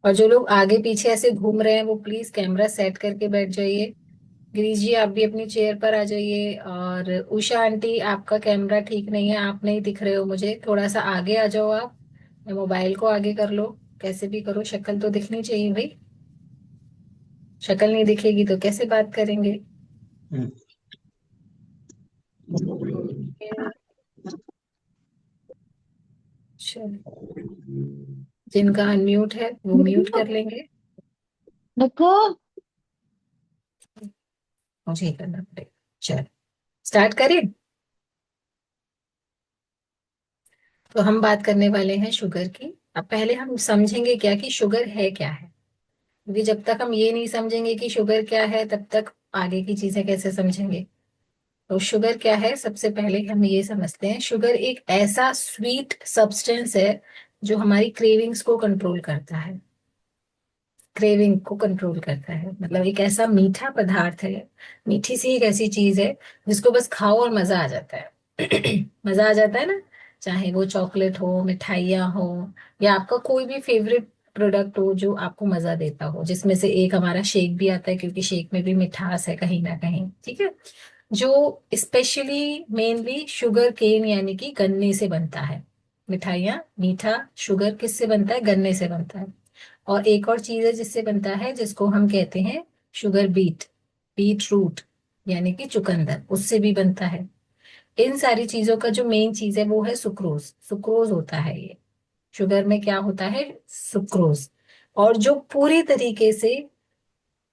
और जो लोग आगे पीछे ऐसे घूम रहे हैं वो प्लीज कैमरा सेट करके बैठ जाइए। गिरीश जी आप भी अपनी चेयर पर आ जाइए। और उषा आंटी आपका कैमरा ठीक नहीं है, आप नहीं दिख रहे हो मुझे, थोड़ा सा आगे आ जाओ आप, या मोबाइल को आगे कर लो, कैसे भी करो, शक्ल तो दिखनी चाहिए भाई। शक्ल नहीं दिखेगी तो कैसे बात करेंगे। हम्म। चलो, जिनका अनम्यूट है वो म्यूट कर लेंगे। देखो। मुझे ही करना पड़ेगा। चलो स्टार्ट करें। तो हम बात करने वाले हैं शुगर की। अब पहले हम समझेंगे क्या कि शुगर है क्या है, क्योंकि जब तक हम ये नहीं समझेंगे कि शुगर क्या है तब तक आगे की चीजें कैसे समझेंगे। तो शुगर क्या है, सबसे पहले हम ये समझते हैं। शुगर एक ऐसा स्वीट सब्सटेंस है जो हमारी क्रेविंग्स को कंट्रोल करता है। क्रेविंग को कंट्रोल करता है मतलब एक ऐसा मीठा पदार्थ है, मीठी सी एक ऐसी चीज है जिसको बस खाओ और मजा आ जाता है। मजा आ जाता है ना। चाहे वो चॉकलेट हो, मिठाइयाँ हो, या आपका कोई भी फेवरेट प्रोडक्ट हो जो आपको मजा देता हो, जिसमें से एक हमारा शेक भी आता है क्योंकि शेक में भी मिठास है कहीं ना कहीं, ठीक है। जो स्पेशली मेनली शुगर केन यानी कि गन्ने से बनता है। मिठाइयाँ, मीठा शुगर किससे बनता है, गन्ने से बनता है। और एक और चीज है जिससे बनता है, जिसको हम कहते हैं शुगर बीट, बीट रूट यानी कि चुकंदर, उससे भी बनता है। इन सारी चीजों का जो मेन चीज है वो है सुक्रोज। सुक्रोज होता है ये, शुगर में क्या होता है, सुक्रोज। और जो पूरी तरीके से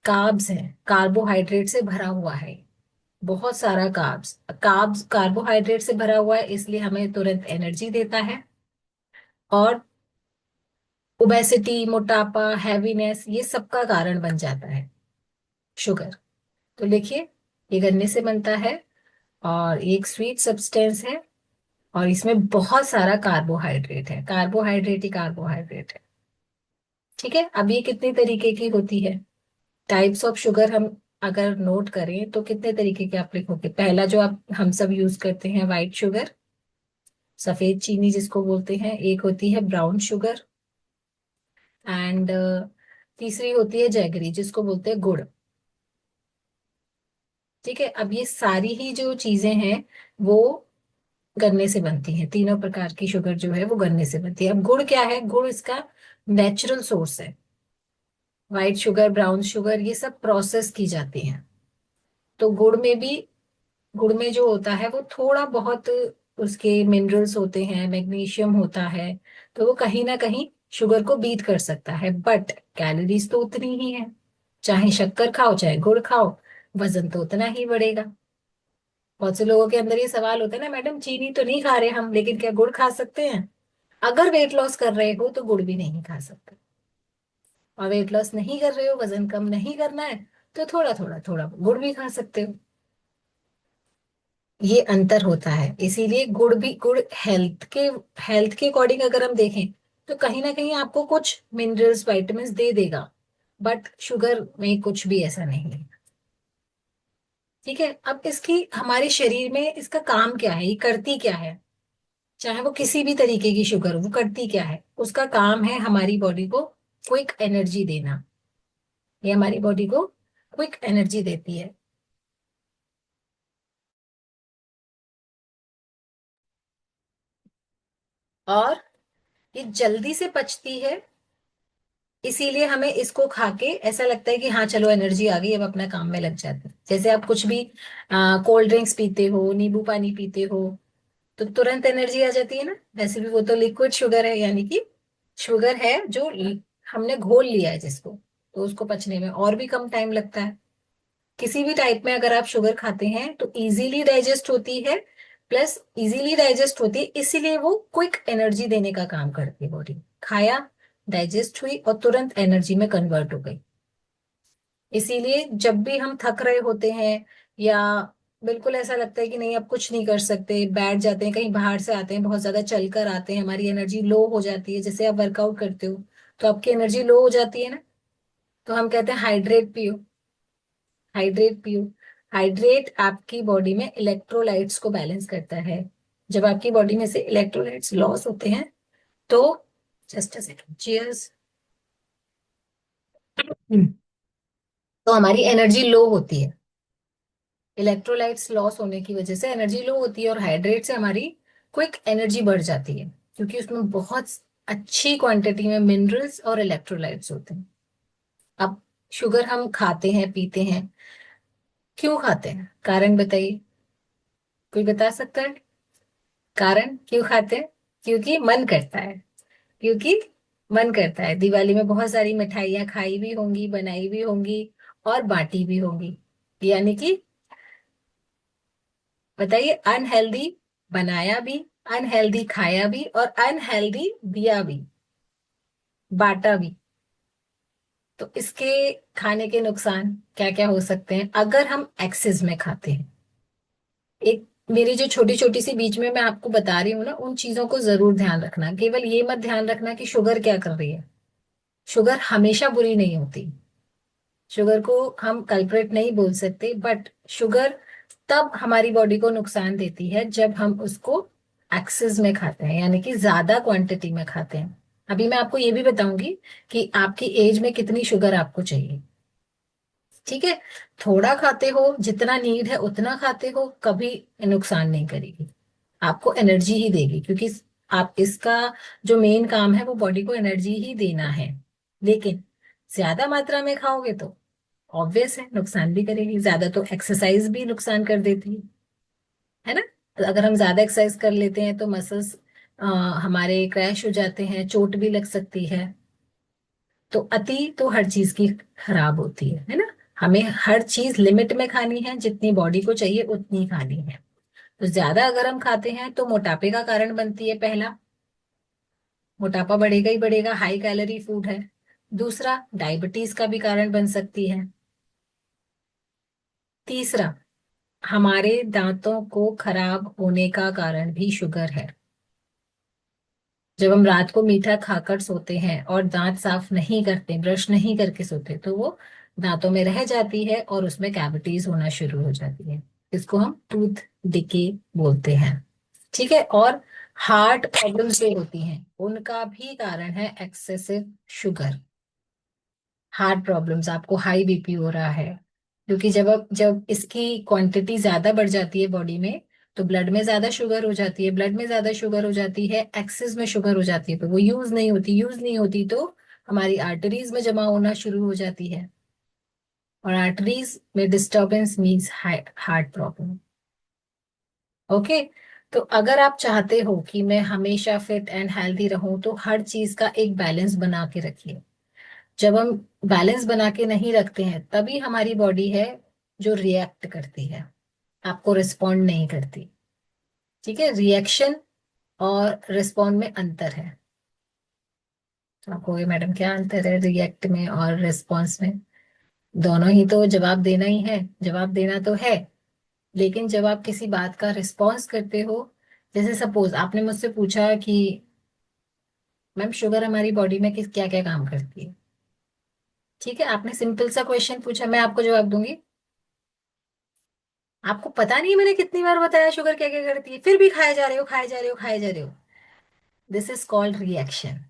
कार्ब्स है, कार्बोहाइड्रेट से भरा हुआ है, बहुत सारा कार्ब्स, कार्ब्स कार्बोहाइड्रेट से भरा हुआ है इसलिए हमें तुरंत एनर्जी देता है। और ओबेसिटी, मोटापा, हैवीनेस, ये सब का कारण बन जाता है शुगर। तो लिखिए, ये गन्ने से बनता है और ये एक स्वीट सब्सटेंस है, और इसमें बहुत सारा कार्बोहाइड्रेट है, कार्बोहाइड्रेट ही कार्बोहाइड्रेट है। ठीक है, अब ये कितने तरीके की होती है, टाइप्स ऑफ शुगर हम अगर नोट करें तो कितने तरीके के आप लिखोगे। पहला जो आप हम सब यूज करते हैं, व्हाइट शुगर, सफेद चीनी जिसको बोलते हैं। एक होती है ब्राउन शुगर, एंड तीसरी होती है जैगरी जिसको बोलते हैं गुड़। ठीक है, अब ये सारी ही जो चीजें हैं वो गन्ने से बनती हैं। तीनों प्रकार की शुगर जो है वो गन्ने से बनती है। अब गुड़ क्या है, गुड़ इसका नेचुरल सोर्स है। व्हाइट शुगर, ब्राउन शुगर, ये सब प्रोसेस की जाती हैं। तो गुड़ में भी, गुड़ में जो होता है वो थोड़ा बहुत उसके मिनरल्स होते हैं, मैग्नीशियम होता है, तो वो कहीं ना कहीं शुगर को बीट कर सकता है, बट कैलोरीज तो उतनी ही है। चाहे शक्कर खाओ चाहे गुड़ खाओ, वजन तो उतना ही बढ़ेगा। बहुत से लोगों के अंदर ये सवाल होता है ना, मैडम चीनी तो नहीं खा रहे हम लेकिन क्या गुड़ खा सकते हैं। अगर वेट लॉस कर रहे हो तो गुड़ भी नहीं खा सकते, और वेट लॉस नहीं कर रहे हो, वजन कम नहीं करना है, तो थोड़ा थोड़ा थोड़ा गुड़ भी खा सकते हो। ये अंतर होता है, इसीलिए गुड़ भी, गुड़ हेल्थ के अकॉर्डिंग अगर हम देखें तो कहीं ना कहीं आपको कुछ मिनरल्स वाइटामिन दे देगा, बट शुगर में कुछ भी ऐसा नहीं है। ठीक है, अब इसकी हमारे शरीर में इसका काम क्या है, ये करती क्या है। चाहे वो किसी भी तरीके की शुगर हो, वो करती क्या है, उसका काम है हमारी बॉडी को क्विक एनर्जी देना। ये हमारी बॉडी को क्विक एनर्जी देती है। और ये जल्दी से पचती है, इसीलिए हमें इसको खा के ऐसा लगता है कि हाँ चलो एनर्जी आ गई, अब अपना काम में लग जाते हैं। जैसे आप कुछ भी कोल्ड ड्रिंक्स पीते हो, नींबू पानी पीते हो, तो तुरंत एनर्जी आ जाती है ना। वैसे भी वो तो लिक्विड शुगर है, यानी कि शुगर है जो हमने घोल लिया है जिसको, तो उसको पचने में और भी कम टाइम लगता है। किसी भी टाइप में अगर आप शुगर खाते हैं तो इजीली डाइजेस्ट होती है, प्लस इजीली डाइजेस्ट होती है इसीलिए वो क्विक एनर्जी देने का काम करती है बॉडी। खाया, डाइजेस्ट हुई और तुरंत एनर्जी में कन्वर्ट हो गई। इसीलिए जब भी हम थक रहे होते हैं, या बिल्कुल ऐसा लगता है कि नहीं अब कुछ नहीं कर सकते, बैठ जाते हैं, कहीं बाहर से आते हैं, बहुत ज्यादा चल कर आते हैं, हमारी एनर्जी लो हो जाती है, जैसे आप वर्कआउट करते हो तो आपकी एनर्जी लो हो जाती है ना, तो हम कहते हैं हाइड्रेट पियो, हाइड्रेट पियो। हाइड्रेट आपकी बॉडी में इलेक्ट्रोलाइट्स को बैलेंस करता है। जब आपकी बॉडी में से इलेक्ट्रोलाइट्स लॉस होते हैं तो, जस्ट अ सेकंड, चीयर्स। तो हमारी एनर्जी लो होती है, इलेक्ट्रोलाइट्स लॉस होने की वजह से एनर्जी लो होती है, और हाइड्रेट से हमारी क्विक एनर्जी बढ़ जाती है, क्योंकि उसमें बहुत अच्छी क्वांटिटी में मिनरल्स और इलेक्ट्रोलाइट्स होते हैं। अब शुगर हम खाते हैं पीते हैं, क्यों खाते हैं, कारण बताइए, कोई बता सकता है कारण क्यों खाते हैं? क्योंकि मन करता है, क्योंकि मन करता है। दिवाली में बहुत सारी मिठाइयाँ खाई भी होंगी, बनाई भी होंगी, और बांटी भी होंगी, यानी कि बताइए, अनहेल्दी बनाया भी, अनहेल्दी खाया भी, और अनहेल्दी दिया भी, बांटा भी। तो इसके खाने के नुकसान क्या क्या हो सकते हैं अगर हम एक्सेस में खाते हैं? एक मेरी जो छोटी छोटी सी बीच में मैं आपको बता रही हूँ ना, उन चीजों को जरूर ध्यान रखना। केवल ये मत ध्यान रखना कि शुगर क्या कर रही है। शुगर हमेशा बुरी नहीं होती, शुगर को हम कल्प्रेट नहीं बोल सकते, बट शुगर तब हमारी बॉडी को नुकसान देती है जब हम उसको एक्सेस में खाते हैं, यानी कि ज्यादा क्वांटिटी में खाते हैं। अभी मैं आपको ये भी बताऊंगी कि आपकी एज में कितनी शुगर आपको चाहिए। ठीक है, थोड़ा खाते हो, जितना नीड है उतना खाते हो, कभी नुकसान नहीं करेगी, आपको एनर्जी ही देगी, क्योंकि आप इसका जो मेन काम है वो बॉडी को एनर्जी ही देना है। लेकिन ज्यादा मात्रा में खाओगे तो ऑब्वियस है नुकसान भी करेगी। ज्यादा तो एक्सरसाइज भी नुकसान कर देती है ना। तो अगर हम ज्यादा एक्सरसाइज कर लेते हैं तो मसल्स हमारे क्रैश हो जाते हैं, चोट भी लग सकती है। तो अति तो हर चीज की खराब होती है ना। हमें हर चीज लिमिट में खानी है, जितनी बॉडी को चाहिए उतनी खानी है। तो ज्यादा अगर हम खाते हैं तो मोटापे का कारण बनती है, पहला, मोटापा बढ़ेगा ही बढ़ेगा, हाई कैलोरी फूड है। दूसरा, डायबिटीज का भी कारण बन सकती है। तीसरा, हमारे दांतों को खराब होने का कारण भी शुगर है। जब हम रात को मीठा खाकर सोते हैं और दांत साफ नहीं करते, ब्रश नहीं करके सोते, तो वो दांतों में रह जाती है और उसमें कैविटीज होना शुरू हो जाती है। इसको हम टूथ डिके बोलते हैं। ठीक है, और हार्ट प्रॉब्लम्स जो होती हैं उनका भी कारण है एक्सेसिव शुगर। हार्ट प्रॉब्लम्स, आपको हाई बीपी हो रहा है, क्योंकि जब इसकी क्वांटिटी ज्यादा बढ़ जाती है बॉडी में, तो ब्लड में ज्यादा शुगर हो जाती है, ब्लड में ज्यादा शुगर हो जाती है, एक्सेस में शुगर हो जाती है, तो वो यूज नहीं होती तो हमारी आर्टरीज में जमा होना शुरू हो जाती है, और आर्टरीज में disturbance means heart problem. Okay. तो अगर आप चाहते हो कि मैं हमेशा फिट एंड हेल्दी रहूं, तो हर चीज का एक बैलेंस बना के रखिए। जब हम बैलेंस बना के नहीं रखते हैं तभी हमारी बॉडी है जो रिएक्ट करती है, आपको रिस्पॉन्ड नहीं करती। ठीक है, रिएक्शन और रिस्पॉन्ड में अंतर है। तो आपको ये मैडम क्या अंतर है रिएक्ट में और रिस्पॉन्स में? दोनों ही तो जवाब देना ही है, जवाब देना तो है, लेकिन जब आप किसी बात का रिस्पॉन्स करते हो, जैसे सपोज आपने मुझसे पूछा कि मैम शुगर हमारी बॉडी में किस क्या क्या काम करती है। ठीक है, आपने सिंपल सा क्वेश्चन पूछा, मैं आपको जवाब दूंगी। आपको पता नहीं है मैंने कितनी बार बताया शुगर क्या क्या करती है, फिर भी खाए जा रहे हो, खाए जा रहे हो, खाए जा रहे हो। This is called reaction.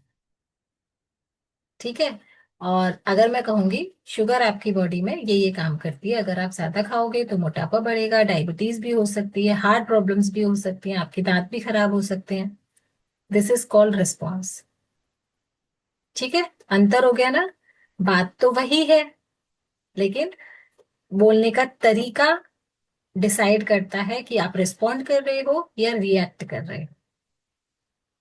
ठीक है, और अगर मैं कहूंगी शुगर आपकी बॉडी में ये काम करती है, अगर आप ज्यादा खाओगे तो मोटापा बढ़ेगा, डायबिटीज भी हो सकती है, हार्ट प्रॉब्लम्स भी हो सकती हैं, आपके दांत भी खराब हो सकते हैं। This is called response. ठीक है, अंतर हो गया ना। बात तो वही है, लेकिन बोलने का तरीका डिसाइड करता है कि आप रिस्पॉन्ड कर रहे हो या रिएक्ट कर रहे हो।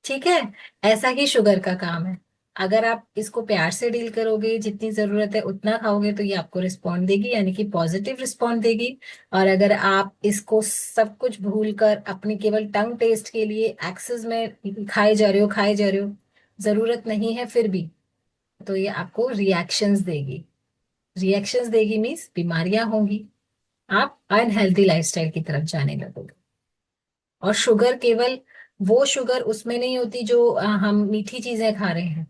ठीक है, ऐसा ही शुगर का काम है। अगर आप इसको प्यार से डील करोगे, जितनी जरूरत है उतना खाओगे, तो ये आपको रिस्पॉन्ड देगी, यानी कि पॉजिटिव रिस्पॉन्ड देगी। और अगर आप इसको सब कुछ भूल कर अपनी केवल टंग टेस्ट के लिए एक्सेस में खाए जा रहे हो, खाए जा रहे हो, जरूरत नहीं है फिर भी, तो ये आपको रिएक्शंस देगी। रिएक्शंस देगी मीन्स बीमारियां होंगी, आप अनहेल्दी लाइफस्टाइल की तरफ जाने लगोगे। और शुगर केवल वो शुगर उसमें नहीं होती जो हम मीठी चीजें खा रहे हैं।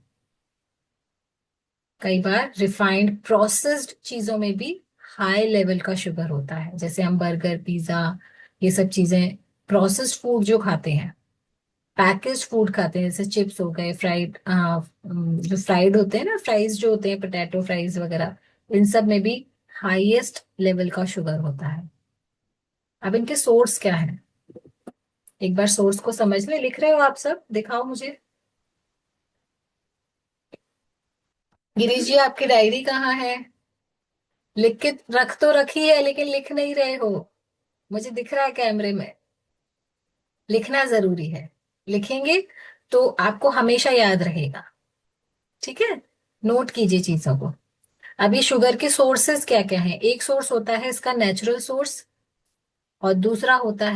कई बार रिफाइंड प्रोसेस्ड चीजों में भी हाई लेवल का शुगर होता है, जैसे हम बर्गर पिज्जा, ये सब चीजें, प्रोसेस्ड फूड जो खाते हैं, पैकेज फूड खाते हैं, जैसे चिप्स हो गए, फ्राइड, जो फ्राइड होते हैं ना, फ्राइज जो होते हैं, पोटैटो फ्राइज वगैरह, इन सब में भी हाईएस्ट लेवल का शुगर होता है। अब इनके सोर्स क्या है, एक बार सोर्स को समझ ले। लिख रहे हो आप सब? दिखाओ मुझे। गिरीश जी, आपकी डायरी कहाँ है? लिख के रख तो रखी है, लेकिन लिख नहीं रहे हो, मुझे दिख रहा है कैमरे में। लिखना जरूरी है, लिखेंगे तो आपको हमेशा याद रहेगा। ठीक है, नोट कीजिए चीजों को। अभी शुगर के सोर्सेस क्या क्या हैं? एक सोर्स होता है इसका नेचुरल सोर्स, और दूसरा होता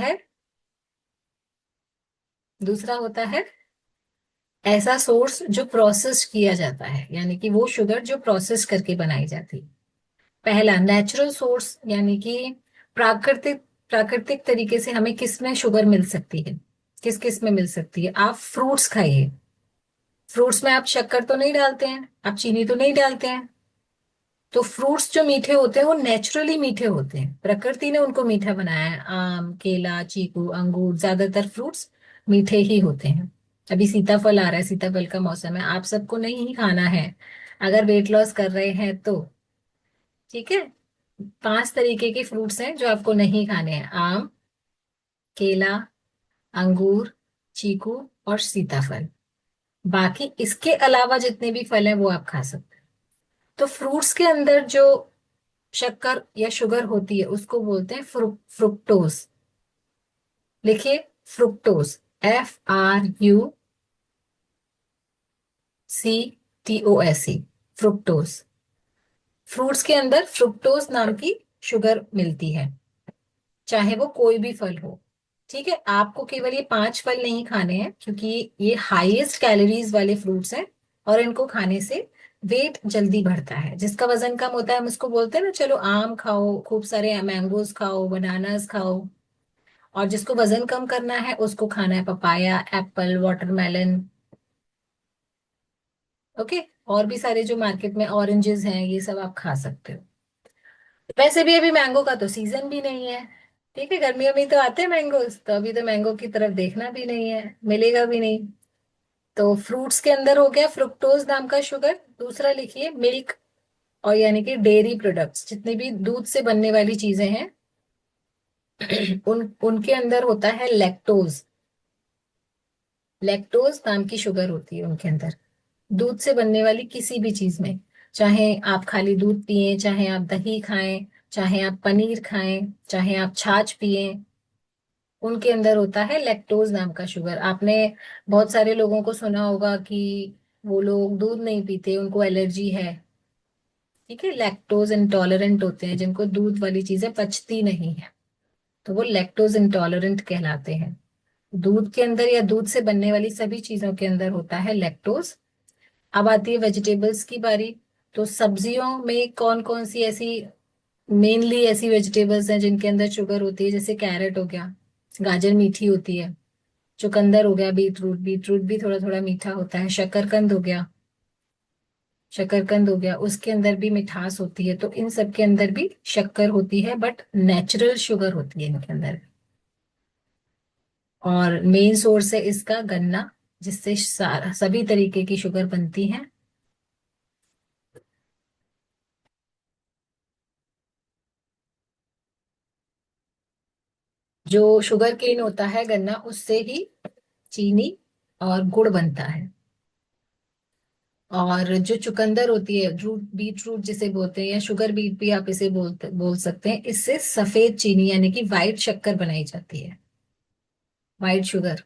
है ऐसा सोर्स जो प्रोसेस किया जाता है, यानी कि वो शुगर जो प्रोसेस करके बनाई जाती है। पहला नेचुरल सोर्स, यानी कि प्राकृतिक प्राकृतिक तरीके से हमें किस में शुगर मिल सकती है, किस किस में मिल सकती है? आप फ्रूट्स खाइए, फ्रूट्स में आप शक्कर तो नहीं डालते हैं, आप चीनी तो नहीं डालते हैं। तो फ्रूट्स जो मीठे होते हैं वो नेचुरली मीठे होते हैं, प्रकृति ने उनको मीठा बनाया है। आम, केला, चीकू, अंगूर, ज्यादातर फ्रूट्स मीठे ही होते हैं। अभी सीताफल आ रहा है, सीताफल का मौसम है, आप सबको नहीं खाना है अगर वेट लॉस कर रहे हैं तो। ठीक है, 5 तरीके के फ्रूट्स हैं जो आपको नहीं खाने हैं: आम, केला, अंगूर, चीकू और सीताफल। बाकी इसके अलावा जितने भी फल हैं वो आप खा सकते हैं। तो फ्रूट्स के अंदर जो शक्कर या शुगर होती है उसको बोलते हैं फ्रुक्टोज। लिखिए, फ्रुक्टोज, FRUCTOS, फ्रुक्टोज। फ्रूट्स के अंदर फ्रुक्टोज नाम की शुगर मिलती है, चाहे वो कोई भी फल हो। ठीक है, आपको केवल ये 5 फल नहीं खाने हैं, क्योंकि ये हाईएस्ट कैलोरीज वाले फ्रूट्स हैं, और इनको खाने से वेट जल्दी बढ़ता है। जिसका वजन कम होता है हम उसको बोलते हैं ना, चलो आम खाओ, खूब सारे मैंगोज खाओ, बनानास खाओ। और जिसको वजन कम करना है उसको खाना है पपाया, एप्पल, वाटरमेलन। ओके, और भी सारे जो मार्केट में ऑरेंजेस हैं, ये सब आप खा सकते हो। वैसे भी अभी मैंगो का तो सीजन भी नहीं है। ठीक है, गर्मियों में ही तो आते हैं मैंगोज, तो अभी तो मैंगो की तरफ देखना भी नहीं है, मिलेगा भी नहीं। तो फ्रूट्स के अंदर हो गया फ्रुक्टोज नाम का शुगर। दूसरा लिखिए मिल्क, और यानी कि डेयरी प्रोडक्ट्स, जितनी भी दूध से बनने वाली चीजें हैं उनके अंदर होता है लैक्टोज। लैक्टोज नाम की शुगर होती है उनके अंदर, दूध से बनने वाली किसी भी चीज में। चाहे आप खाली दूध पिए, चाहे आप दही खाएं, चाहे आप पनीर खाएं, चाहे आप छाछ पिए, उनके अंदर होता है लैक्टोज नाम का शुगर। आपने बहुत सारे लोगों को सुना होगा कि वो लोग दूध नहीं पीते, उनको एलर्जी है। ठीक है, लैक्टोज इंटॉलरेंट होते हैं, जिनको दूध वाली चीजें पचती नहीं है, तो वो लैक्टोज इंटॉलरेंट कहलाते हैं। दूध के अंदर या दूध से बनने वाली सभी चीजों के अंदर होता है लैक्टोज। अब आती है वेजिटेबल्स की बारी। तो सब्जियों में कौन कौन सी ऐसी, मेनली ऐसी वेजिटेबल्स हैं जिनके अंदर शुगर होती है? जैसे कैरेट हो गया, गाजर मीठी होती है। चुकंदर हो गया, बीटरूट, बीटरूट भी थोड़ा थोड़ा मीठा होता है। शकरकंद हो गया, शकरकंद हो गया, उसके अंदर भी मिठास होती है। तो इन सब के अंदर भी शक्कर होती है, बट नेचुरल शुगर होती है इनके अंदर। और मेन सोर्स है इसका गन्ना, जिससे सारा सभी तरीके की शुगर बनती है। जो शुगर केन होता है गन्ना, उससे ही चीनी और गुड़ बनता है। और जो चुकंदर होती है, रूट, बीट रूट जिसे बोलते हैं, या शुगर बीट भी आप इसे बोल सकते हैं, इससे सफेद चीनी यानी कि व्हाइट शक्कर बनाई जाती है, व्हाइट शुगर।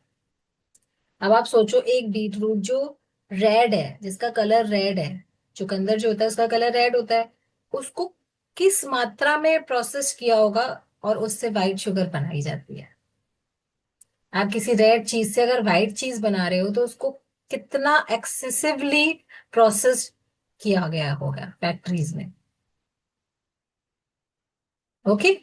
अब आप सोचो, एक बीट रूट जो रेड है, जिसका कलर रेड है, चुकंदर जो होता है उसका कलर रेड होता है, उसको किस मात्रा में प्रोसेस किया होगा और उससे व्हाइट शुगर बनाई जाती है। आप किसी रेड चीज से अगर व्हाइट चीज बना रहे हो तो उसको कितना एक्सेसिवली प्रोसेस किया गया होगा फैक्ट्रीज में। ओके,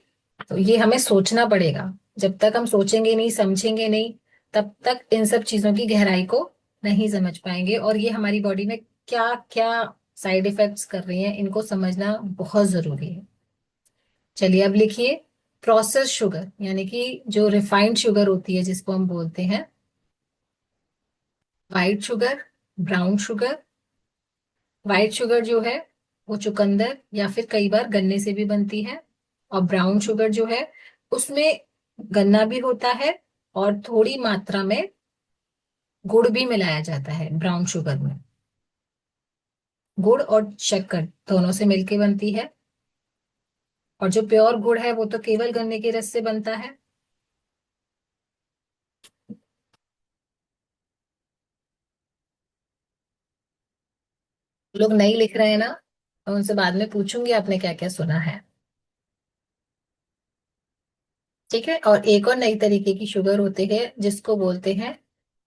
तो ये हमें सोचना पड़ेगा। जब तक हम सोचेंगे नहीं, समझेंगे नहीं, तब तक इन सब चीजों की गहराई को नहीं समझ पाएंगे, और ये हमारी बॉडी में क्या क्या साइड इफेक्ट्स कर रही हैं इनको समझना बहुत जरूरी है। चलिए अब लिखिए, प्रोसेस शुगर, यानी कि जो रिफाइंड शुगर होती है जिसको हम बोलते हैं, white sugar, brown sugar. White sugar जो है वो चुकंदर या फिर कई बार गन्ने से भी बनती है। और ब्राउन शुगर जो है उसमें गन्ना भी होता है और थोड़ी मात्रा में गुड़ भी मिलाया जाता है ब्राउन शुगर में। गुड़ और शक्कर दोनों से मिलके बनती है। और जो प्योर गुड़ है वो तो केवल गन्ने के रस से बनता है। लोग नहीं लिख रहे हैं ना, मैं उनसे बाद में पूछूंगी आपने क्या क्या सुना है। ठीक है। और एक और नई तरीके की शुगर होती है जिसको बोलते हैं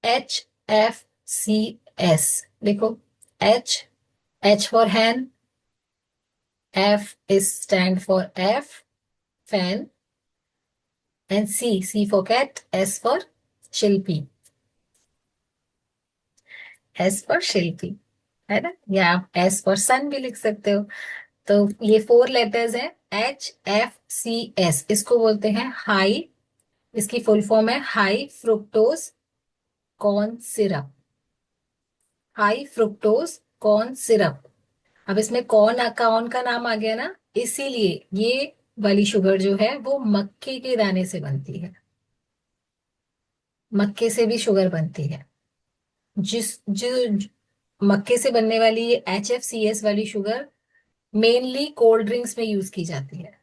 HFCS। देखो, H, H for hen, F is stand for F, fan, and C, C for cat, S for Shilpi. S for Shilpi, है ना। या आप एस फॉर सन भी लिख सकते हो। तो ये 4 लेटर्स हैं, HFCS। इसको बोलते हैं हाई, इसकी फुल फॉर्म है high fructose corn syrup. High fructose corn syrup. अब इसमें कॉर्न कॉर्न का नाम आ गया ना, इसीलिए ये वाली शुगर जो है वो मक्के के दाने से बनती है। मक्के से भी शुगर बनती है। जिस जो मक्के से बनने वाली ये HFCS वाली शुगर मेनली कोल्ड ड्रिंक्स में यूज की जाती है।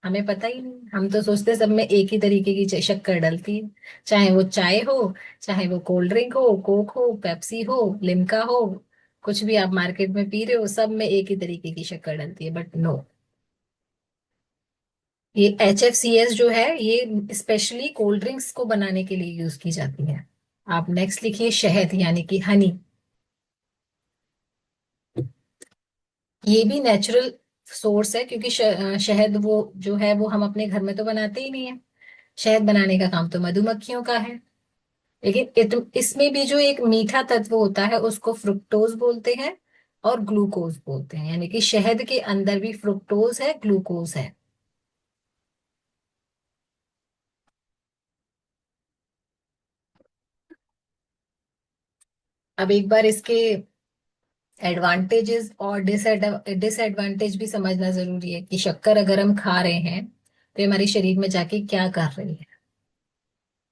हमें पता ही नहीं, हम तो सोचते हैं सब में एक ही तरीके की शक्कर डलती है। चाहे वो चाय हो, चाहे वो कोल्ड ड्रिंक हो, कोक हो, पेप्सी हो, लिम्का हो, कुछ भी आप मार्केट में पी रहे हो सब में एक ही तरीके की शक्कर डलती है। बट नो, ये HFCS जो है ये स्पेशली कोल्ड ड्रिंक्स को बनाने के लिए यूज की जाती है। आप नेक्स्ट लिखिए शहद यानी कि हनी। ये भी नेचुरल सोर्स है क्योंकि शहद वो जो है वो हम अपने घर में तो बनाते ही नहीं है। शहद बनाने का काम तो मधुमक्खियों का है। लेकिन इसमें भी जो एक मीठा तत्व होता है उसको फ्रुक्टोज बोलते हैं और ग्लूकोज बोलते हैं। यानी कि शहद के अंदर भी फ्रुक्टोज है, ग्लूकोज है। अब एक बार इसके एडवांटेजेस और डिसएडवांटेज भी समझना जरूरी है कि शक्कर अगर हम खा रहे हैं तो ये हमारे शरीर में जाके क्या कर रही है।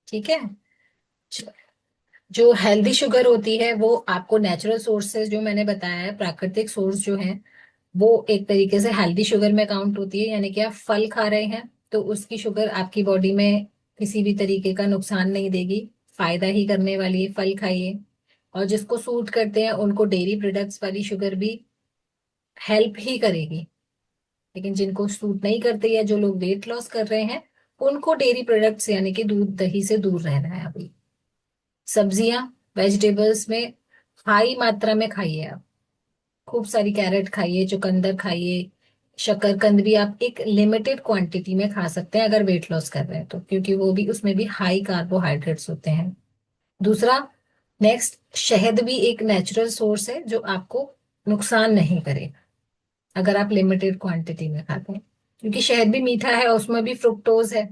ठीक है। जो हेल्दी शुगर होती है वो आपको नेचुरल सोर्सेज जो मैंने बताया है, प्राकृतिक सोर्स जो है, वो एक तरीके से हेल्दी शुगर में काउंट होती है। यानी कि आप फल खा रहे हैं तो उसकी शुगर आपकी बॉडी में किसी भी तरीके का नुकसान नहीं देगी, फायदा ही करने वाली है। फल खाइए। और जिसको सूट करते हैं उनको डेयरी प्रोडक्ट्स वाली शुगर भी हेल्प ही करेगी। लेकिन जिनको सूट नहीं करते या जो लोग वेट लॉस कर रहे हैं उनको डेयरी प्रोडक्ट्स यानी कि दूध दही से दूर रहना है अभी। सब्जियां, वेजिटेबल्स में हाई मात्रा में खाइए आप। खूब सारी कैरेट खाइए, चुकंदर खाइए। शकरकंद भी आप एक लिमिटेड क्वांटिटी में खा सकते हैं अगर वेट लॉस कर रहे हैं तो, क्योंकि वो भी उसमें भी हाई कार्बोहाइड्रेट्स होते हैं। दूसरा, नेक्स्ट, शहद भी एक नेचुरल सोर्स है जो आपको नुकसान नहीं करेगा अगर आप लिमिटेड क्वांटिटी में खाते हैं। क्योंकि शहद भी मीठा है और उसमें भी फ्रुक्टोज है।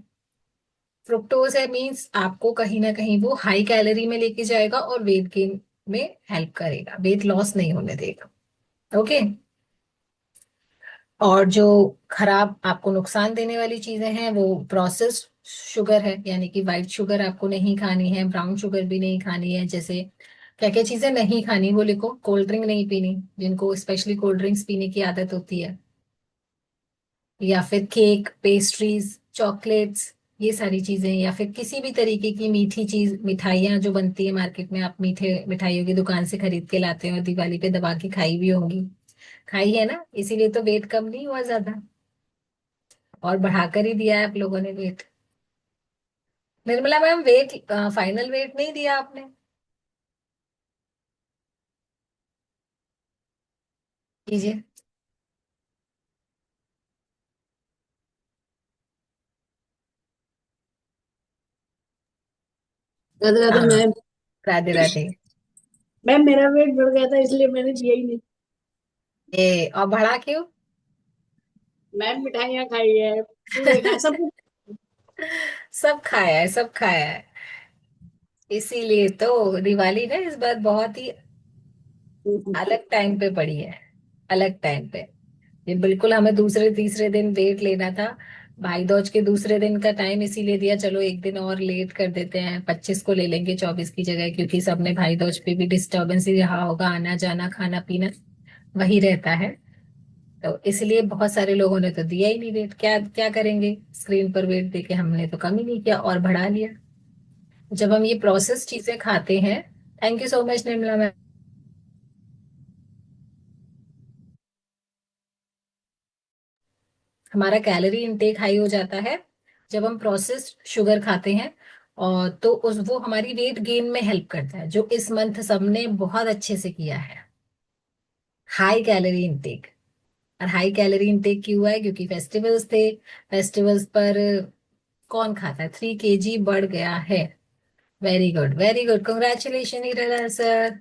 फ्रुक्टोज है मीन्स आपको कहीं ना कहीं वो हाई कैलोरी में लेके जाएगा और वेट गेन में हेल्प करेगा, वेट लॉस नहीं होने देगा। ओके। और जो खराब आपको नुकसान देने वाली चीजें हैं वो प्रोसेस्ड शुगर है। यानी कि वाइट शुगर आपको नहीं खानी है, ब्राउन शुगर भी नहीं खानी है। जैसे क्या क्या चीजें नहीं खानी वो लिखो। कोल्ड ड्रिंक नहीं पीनी, जिनको स्पेशली कोल्ड ड्रिंक्स पीने की आदत होती है। या फिर केक, पेस्ट्रीज, चॉकलेट्स, ये सारी चीजें। या फिर किसी भी तरीके की मीठी चीज, मिठाइयाँ जो बनती है मार्केट में, आप मीठे मिठाइयों की दुकान से खरीद के लाते हो और दिवाली पे दबा के खाई भी होंगी। खाई है ना, इसीलिए तो वेट कम नहीं हुआ ज्यादा, और बढ़ाकर ही दिया है आप लोगों ने weight. Nirmala ma'am, weight final weight नहीं दिया आपने। कीजिए। राधे राधे हाँ, मैम। राधे राधे। मैम मेरा वेट बढ़ गया था इसलिए मैंने दिया ही नहीं। और बढ़ा क्यों? मैम मिठाइयाँ खाई है, पूरे खाए सब कुछ। सब खाया है, सब खाया है। इसीलिए तो दिवाली ना इस बार बहुत ही अलग टाइम पे पड़ी है, अलग टाइम पे। ये बिल्कुल हमें दूसरे तीसरे दिन वेट लेना था, भाई दूज के दूसरे दिन का टाइम इसीलिए दिया, चलो एक दिन और लेट कर देते हैं, 25 को ले लेंगे 24 की जगह, क्योंकि सबने भाई दूज पे भी डिस्टरबेंस ही रहा होगा, आना जाना खाना पीना वही रहता है। तो इसलिए बहुत सारे लोगों ने तो दिया ही नहीं वेट, क्या क्या करेंगे, स्क्रीन पर वेट देके हमने तो कम ही नहीं किया और बढ़ा लिया। जब हम ये प्रोसेस चीजें खाते हैं, thank you so much Nirmala ma'am, हमारा कैलोरी इनटेक हाई हो जाता है जब हम प्रोसेस्ड शुगर खाते हैं। और तो उस वो हमारी वेट गेन में हेल्प करता है, जो इस मंथ सबने बहुत अच्छे से किया है, हाई कैलोरी इनटेक। और हाई कैलोरी इनटेक क्यों हुआ है, क्योंकि फेस्टिवल्स थे, फेस्टिवल्स पर कौन खाता है, 3 kg बढ़ गया है। Very good very good, congratulation Hiralal sir.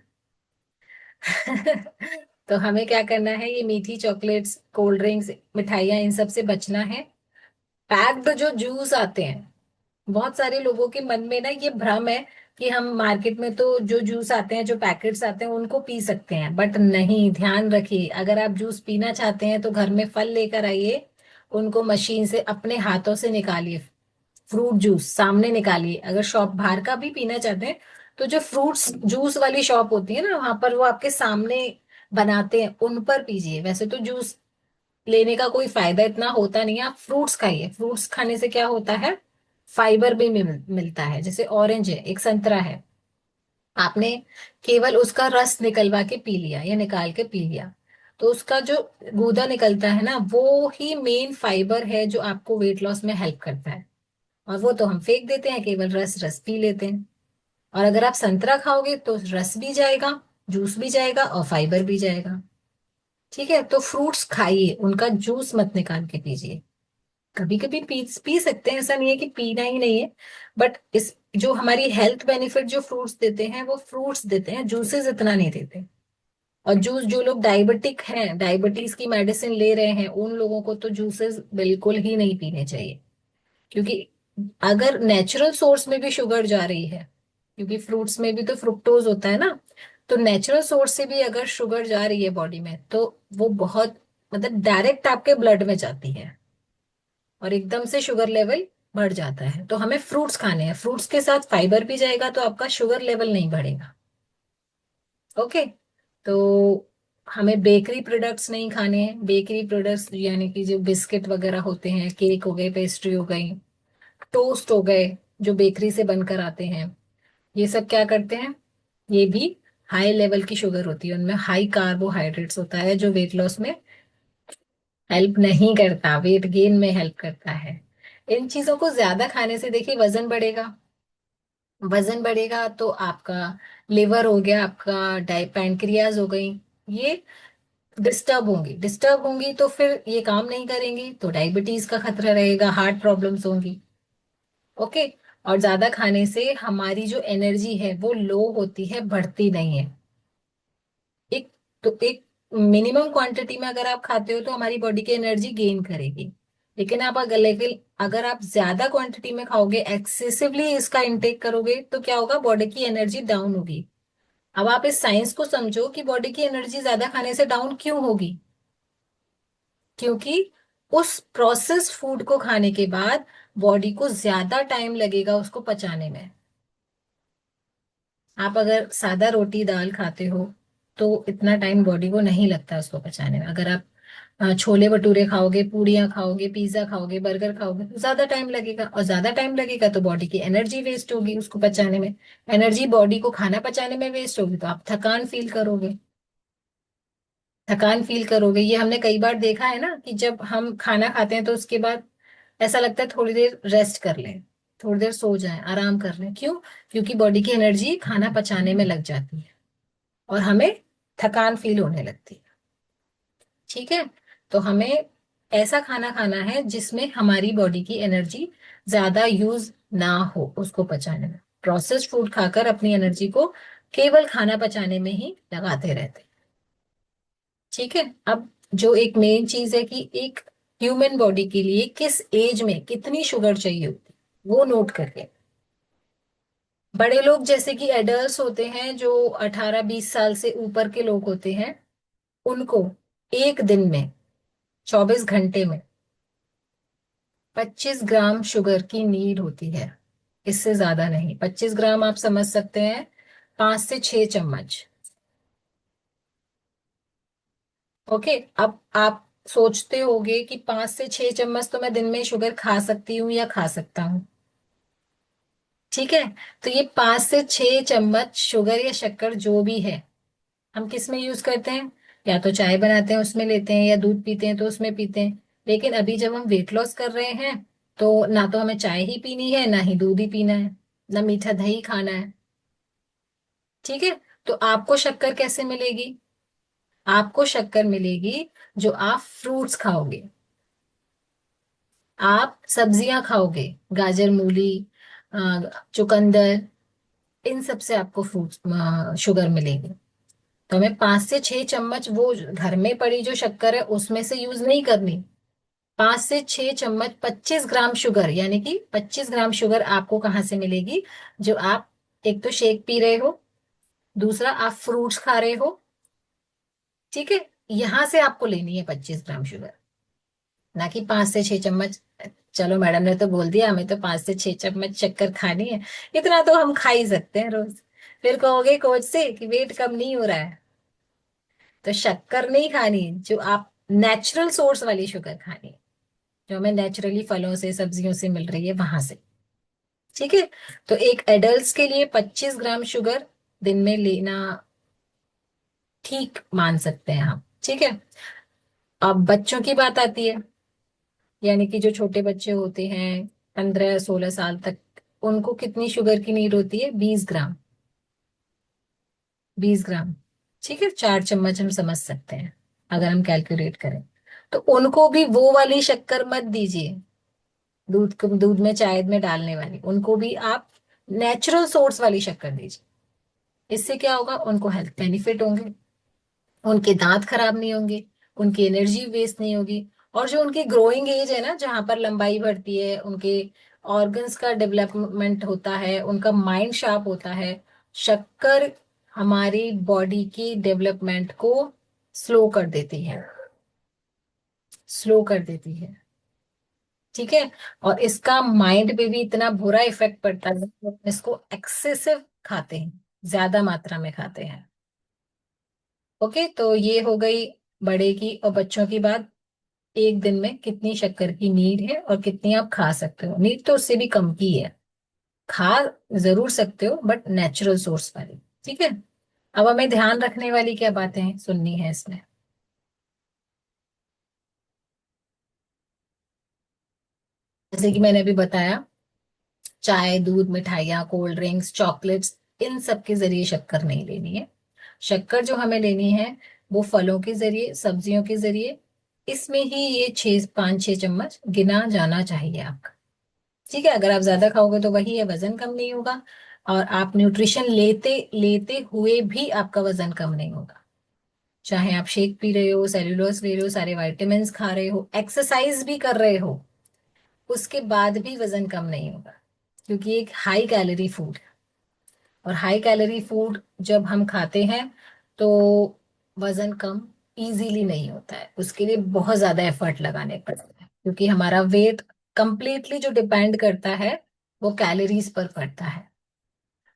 तो हमें क्या करना है, ये मीठी चॉकलेट्स कोल्ड ड्रिंक्स मिठाइयाँ इन सब से बचना है। पैक्ड जो जूस आते हैं, बहुत सारे लोगों के मन में ना ये भ्रम है कि हम मार्केट में तो जो जूस आते हैं, जो पैकेट्स आते हैं उनको पी सकते हैं, बट नहीं, ध्यान रखिए, अगर आप जूस पीना चाहते हैं तो घर में फल लेकर आइए, उनको मशीन से अपने हाथों से निकालिए, फ्रूट जूस सामने निकालिए। अगर शॉप बाहर का भी पीना चाहते हैं तो जो फ्रूट्स जूस वाली शॉप होती है ना, वहां पर वो आपके सामने बनाते हैं, उन पर पीजिए। वैसे तो जूस लेने का कोई फायदा इतना होता नहीं है, आप फ्रूट्स खाइए, फ्रूट्स खाने से क्या होता है, फाइबर भी मिलता है। जैसे ऑरेंज है, एक संतरा है, आपने केवल उसका रस निकलवा के पी लिया या निकाल के पी लिया, तो उसका जो गूदा निकलता है ना, वो ही मेन फाइबर है जो आपको वेट लॉस में हेल्प करता है। और वो तो हम फेंक देते हैं, केवल रस रस पी लेते हैं। और अगर आप संतरा खाओगे तो रस भी जाएगा, जूस भी जाएगा और फाइबर भी जाएगा। ठीक है, तो फ्रूट्स खाइए, उनका जूस मत निकाल के पीजिए। कभी कभी पी पी सकते हैं, ऐसा नहीं है कि पीना ही नहीं है, बट इस जो हमारी हेल्थ बेनिफिट जो फ्रूट्स देते हैं वो फ्रूट्स देते हैं, जूसेस इतना नहीं देते। और जूस, जो लोग डायबिटिक हैं, डायबिटीज की मेडिसिन ले रहे हैं, उन लोगों को तो जूसेस बिल्कुल ही नहीं पीने चाहिए। क्योंकि अगर नेचुरल सोर्स में भी शुगर जा रही है, क्योंकि फ्रूट्स में भी तो फ्रुक्टोज होता है ना, तो नेचुरल सोर्स से भी अगर शुगर जा रही है बॉडी में, तो वो बहुत, मतलब डायरेक्ट आपके ब्लड में जाती है और एकदम से शुगर लेवल बढ़ जाता है। तो हमें फ्रूट्स खाने हैं, फ्रूट्स के साथ फाइबर भी जाएगा तो आपका शुगर लेवल नहीं बढ़ेगा। ओके, तो हमें बेकरी प्रोडक्ट्स नहीं खाने हैं, बेकरी प्रोडक्ट्स यानी कि जो बिस्किट वगैरह होते हैं, केक हो गए, पेस्ट्री हो गई, टोस्ट हो गए, जो बेकरी से बनकर आते हैं, ये सब क्या करते हैं, ये भी हाई लेवल की शुगर होती है, उनमें हाई कार्बोहाइड्रेट्स होता है, जो वेट लॉस में हेल्प नहीं करता, वेट गेन में हेल्प करता है। इन चीजों को ज्यादा खाने से देखिए वजन बढ़ेगा, वजन बढ़ेगा तो आपका लिवर हो गया, आपका डाइ पैंक्रियाज हो गई, ये डिस्टर्ब होंगी तो फिर ये काम नहीं करेंगी, तो डायबिटीज का खतरा रहेगा, हार्ट प्रॉब्लम्स होंगी। ओके, और ज्यादा खाने से हमारी जो एनर्जी है वो लो होती है, बढ़ती नहीं है। एक एक मिनिमम क्वांटिटी में अगर आप खाते हो तो हमारी बॉडी की एनर्जी गेन करेगी। लेकिन आप अगर लेकिन अगर आप ज्यादा क्वांटिटी में खाओगे, एक्सेसिवली इसका इंटेक करोगे, तो क्या होगा, बॉडी की एनर्जी डाउन होगी। अब आप इस साइंस को समझो कि बॉडी की एनर्जी ज्यादा खाने से डाउन क्यों होगी, क्योंकि उस प्रोसेस फूड को खाने के बाद बॉडी को ज्यादा टाइम लगेगा उसको पचाने में। आप अगर सादा रोटी दाल खाते हो तो इतना टाइम बॉडी को नहीं लगता उसको पचाने में। अगर आप छोले भटूरे खाओगे, पूड़ियाँ खाओगे, पिज्जा खाओगे, बर्गर खाओगे, तो ज्यादा टाइम लगेगा, और ज्यादा टाइम लगेगा तो बॉडी की एनर्जी वेस्ट होगी उसको पचाने में। एनर्जी बॉडी को खाना पचाने में वेस्ट होगी तो आप थकान फील करोगे, थकान फील करोगे। ये हमने कई बार देखा है ना कि जब हम खाना खाते हैं तो उसके बाद ऐसा लगता है थोड़ी देर रेस्ट कर लें, थोड़ी देर सो जाएं, आराम कर लें। क्यों? क्योंकि बॉडी की एनर्जी खाना पचाने में लग जाती है और हमें थकान फील होने लगती है। ठीक है, तो हमें ऐसा खाना खाना है जिसमें हमारी बॉडी की एनर्जी ज्यादा यूज ना हो उसको पचाने में। प्रोसेस्ड फूड खाकर अपनी एनर्जी को केवल खाना पचाने में ही लगाते रहते हैं। ठीक है, अब जो एक मेन चीज है कि एक ह्यूमन बॉडी के लिए किस एज में कितनी शुगर चाहिए होती है, वो नोट करके बड़े लोग जैसे कि एडल्ट होते हैं, जो 18-20 साल से ऊपर के लोग होते हैं, उनको एक दिन में, 24 घंटे में 25 ग्राम शुगर की नीड होती है। इससे ज्यादा नहीं। 25 ग्राम आप समझ सकते हैं, 5 से 6 चम्मच। ओके। अब आप सोचते होंगे कि 5 से 6 चम्मच तो मैं दिन में शुगर खा सकती हूँ या खा सकता हूँ। ठीक है। तो ये 5 से 6 चम्मच शुगर या शक्कर जो भी है, हम किस में यूज करते हैं? या तो चाय बनाते हैं उसमें लेते हैं, या दूध पीते हैं तो उसमें पीते हैं। लेकिन अभी जब हम वेट लॉस कर रहे हैं, तो ना तो हमें चाय ही पीनी है, ना ही दूध ही पीना है, ना मीठा दही खाना है। ठीक है। तो आपको शक्कर कैसे मिलेगी? आपको शक्कर मिलेगी जो आप फ्रूट्स खाओगे, आप सब्जियां खाओगे, गाजर, मूली, अ, चुकंदर, इन सब से आपको फ्रूट शुगर मिलेगी। तो हमें 5 से 6 चम्मच वो घर में पड़ी जो शक्कर है उसमें से यूज नहीं करनी। 5 से 6 चम्मच 25 ग्राम शुगर, यानी कि 25 ग्राम शुगर आपको कहाँ से मिलेगी? जो आप एक तो शेक पी रहे हो, दूसरा आप फ्रूट्स खा रहे हो। ठीक है। यहां से आपको लेनी है 25 ग्राम शुगर, ना कि 5 से 6 चम्मच। चलो मैडम ने तो बोल दिया हमें तो 5 से 6 चम्मच शक्कर खानी है, इतना तो हम खा ही सकते हैं रोज। फिर कहोगे कोच से कि वेट कम नहीं हो रहा है। तो शक्कर नहीं खानी, जो आप नेचुरल सोर्स वाली शुगर खानी है, जो हमें नेचुरली फलों से सब्जियों से मिल रही है वहां से। ठीक है। तो एक एडल्ट के लिए 25 ग्राम शुगर दिन में लेना ठीक मान सकते हैं हम। ठीक है। अब बच्चों की बात आती है, यानी कि जो छोटे बच्चे होते हैं 15-16 साल तक, उनको कितनी शुगर की नीड होती है? 20 ग्राम। 20 ग्राम। ठीक है। 4 चम्मच हम समझ सकते हैं अगर हम कैलकुलेट करें। तो उनको भी वो वाली शक्कर मत दीजिए, दूध में चाय में डालने वाली। उनको भी आप नेचुरल सोर्स वाली शक्कर दीजिए। इससे क्या होगा? उनको हेल्थ बेनिफिट होंगे, उनके दांत खराब नहीं होंगे, उनकी एनर्जी वेस्ट नहीं होगी। और जो उनकी ग्रोइंग एज है ना, जहां पर लंबाई बढ़ती है, उनके ऑर्गन्स का डेवलपमेंट होता है, उनका माइंड शार्प होता है, शक्कर हमारी बॉडी की डेवलपमेंट को स्लो कर देती है, स्लो कर देती है। ठीक है। और इसका माइंड पे भी इतना बुरा इफेक्ट पड़ता है जब हम इसको एक्सेसिव खाते हैं, ज्यादा मात्रा में खाते हैं। ओके। तो ये हो गई बड़े की और बच्चों की बात। एक दिन में कितनी शक्कर की नीड है और कितनी आप खा सकते हो? नीड तो उससे भी कम की है, खा जरूर सकते हो बट नेचुरल सोर्स वाली। ठीक है। अब हमें ध्यान रखने वाली क्या बातें सुननी है इसमें? जैसे कि मैंने अभी बताया, चाय, दूध, मिठाइयाँ, कोल्ड ड्रिंक्स, चॉकलेट्स, इन सब के जरिए शक्कर नहीं लेनी है। शक्कर जो हमें लेनी है वो फलों के जरिए, सब्जियों के जरिए। इसमें ही ये 5-6 चम्मच गिना जाना चाहिए आपका। ठीक है। अगर आप ज्यादा खाओगे तो वही है, वजन कम नहीं होगा। और आप न्यूट्रिशन लेते लेते हुए भी आपका वजन कम नहीं होगा। चाहे आप शेक पी रहे हो, सेल्यूलोज ले रहे हो, सारे वाइटामिन खा रहे हो, एक्सरसाइज भी कर रहे हो, उसके बाद भी वजन कम नहीं होगा। क्योंकि एक हाई कैलोरी फूड है, और हाई कैलोरी फूड जब हम खाते हैं तो वजन कम इजीली नहीं होता है। उसके लिए बहुत ज्यादा एफर्ट लगाने पड़ते हैं, क्योंकि हमारा वेट कंप्लीटली जो डिपेंड करता है वो कैलोरीज पर पड़ता है।